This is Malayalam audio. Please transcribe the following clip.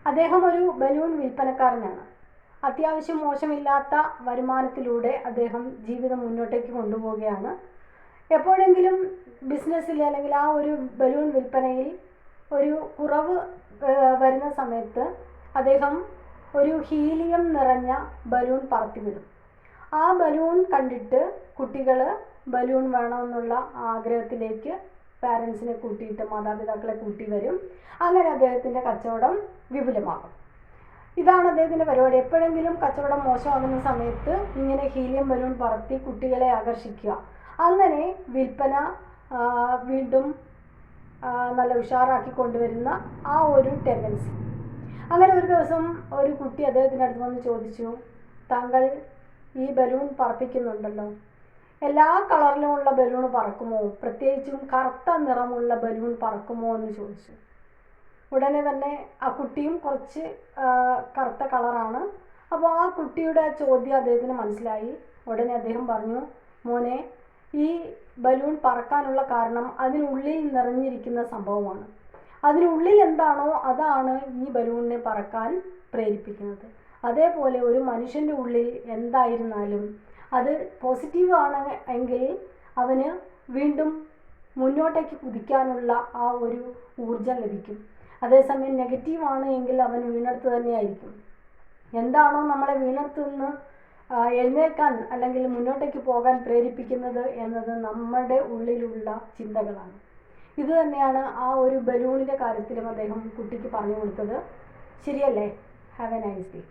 അദ്ദേഹം ഒരു ബലൂൺ വിൽപ്പനക്കാരനാണ്. അത്യാവശ്യം മോശമില്ലാത്ത വരുമാനത്തിലൂടെ അദ്ദേഹം ജീവിതം മുന്നോട്ടേക്ക് കൊണ്ടുപോവുകയാണ്. എപ്പോഴെങ്കിലും ബിസിനസ്സിൽ അല്ലെങ്കിൽ ആ ഒരു ബലൂൺ വിൽപ്പനയിൽ ഒരു കുറവ് വരുന്ന സമയത്ത് അദ്ദേഹം ഒരു ഹീലിയം നിറഞ്ഞ ബലൂൺ പറത്തിവിടും. ആ ബലൂൺ കണ്ടിട്ട് കുട്ടികൾ ബലൂൺ വേണമെന്നുള്ള ആഗ്രഹത്തിലേക്ക് പാരൻസിനെ കൂട്ടിയിട്ട് മാതാപിതാക്കളെ കൂട്ടി വരും. അങ്ങനെ അദ്ദേഹത്തിൻ്റെ കച്ചവടം വിപുലമാകും. ഇതാണ് അദ്ദേഹത്തിൻ്റെ പരിപാടി. എപ്പോഴെങ്കിലും കച്ചവടം മോശമാകുന്ന സമയത്ത് ഇങ്ങനെ ഹീലിയം ബലൂൺ പറത്തി കുട്ടികളെ ആകർഷിക്കുക. അങ്ങനെ വിൽപ്പന വീണ്ടും നല്ല ഉഷാറാക്കി കൊണ്ടുവരുന്ന ആ ഒരു ടെൻഡൻസി. അങ്ങനെ ഒരു ദിവസം ഒരു കുട്ടി അദ്ദേഹത്തിൻ്റെ അടുത്ത് വന്ന് ചോദിച്ചു, താങ്കൾ ഈ ബലൂൺ പറപ്പിക്കുന്നുണ്ടല്ലോ, എല്ലാ കളറിലുമുള്ള ബലൂൺ പറക്കുമോ, പ്രത്യേകിച്ചും കറുത്ത നിറമുള്ള ബലൂൺ പറക്കുമോ എന്ന് ചോദിച്ചു. ഉടനെ തന്നെ ആ കുട്ടിയും കുറച്ച് കറുത്ത കളറാണ്. അപ്പോൾ ആ കുട്ടിയുടെ ചോദ്യം അദ്ദേഹത്തിന് മനസ്സിലായി. ഉടനെ അദ്ദേഹം പറഞ്ഞു, മോനെ, ഈ ബലൂൺ പറക്കാനുള്ള കാരണം അതിനുള്ളിൽ നിറഞ്ഞിരിക്കുന്ന സംഭവമാണ്. അതിനുള്ളിൽ എന്താണോ അതാണ് ഈ ബലൂണിനെ പറക്കാൻ പ്രേരിപ്പിക്കുന്നത്. അതേപോലെ ഒരു മനുഷ്യൻ്റെ ഉള്ളിൽ എന്തായിരുന്നാലും അത് പോസിറ്റീവ് ആണ് എങ്കിൽ അവന് വീണ്ടും മുന്നോട്ടേക്ക് കുതിക്കാനുള്ള ആ ഒരു ഊർജം ലഭിക്കും. അതേസമയം നെഗറ്റീവാണ് എങ്കിൽ അവൻ വീണെടുത്ത് തന്നെയായിരിക്കും. എന്താണോ നമ്മളെ വീണെടുത്ത് നിന്ന് എഴുന്നേൽക്കാൻ അല്ലെങ്കിൽ മുന്നോട്ടേക്ക് പോകാൻ പ്രേരിപ്പിക്കുന്നത് എന്നത് നമ്മുടെ ഉള്ളിലുള്ള ചിന്തകളാണ്. ഇത് തന്നെയാണ് ആ ഒരു ബലൂണിൻ്റെ കാര്യത്തിലും അദ്ദേഹം കുട്ടിക്ക് പറഞ്ഞു കൊടുത്തത്. ശരിയല്ലേ? Have A nice day.